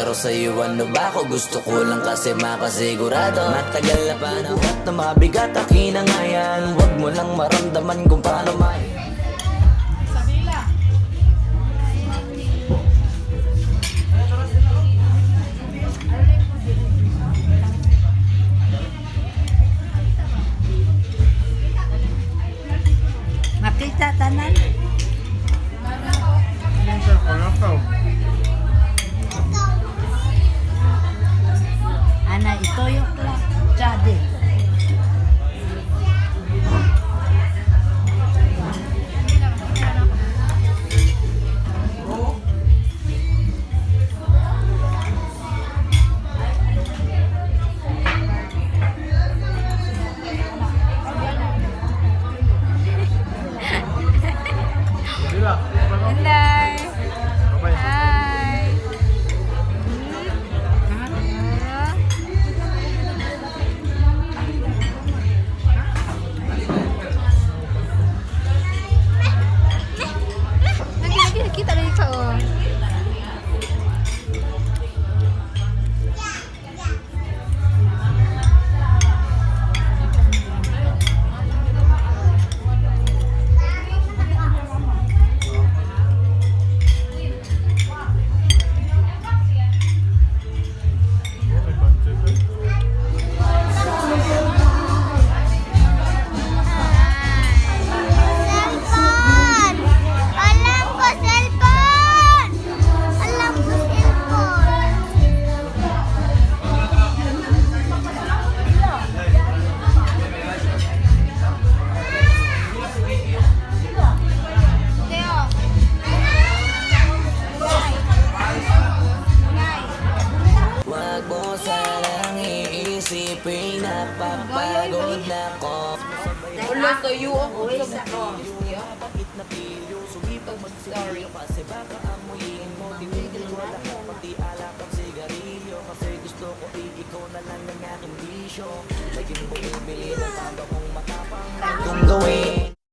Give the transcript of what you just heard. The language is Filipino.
Pero sa'yo ano ba ako? Gusto ko lang kasi makasigurado. Matagal na panahon na mabigat ang kinangayan. Huwag mo lang maramdaman kung paano Makita tanan. Ana itoyok lang. Jadi. Inday. Hi. Lagi nakita na ikaw. Cellphone! Alam ko, cellphone! Alam ko, cellphone! Teo. Wag mo sanang iisipin na papagod na ko. Ulo to you ako sa Bakit napilyo? Sumipag mag-story kasi baka amuyin mo. Tinigil ko lahat pati alak at sigarilyo. Kasi gusto ko ikaw na lang ng aking bisyo. Naging bumibili ng tanda kong matapang kung gawin.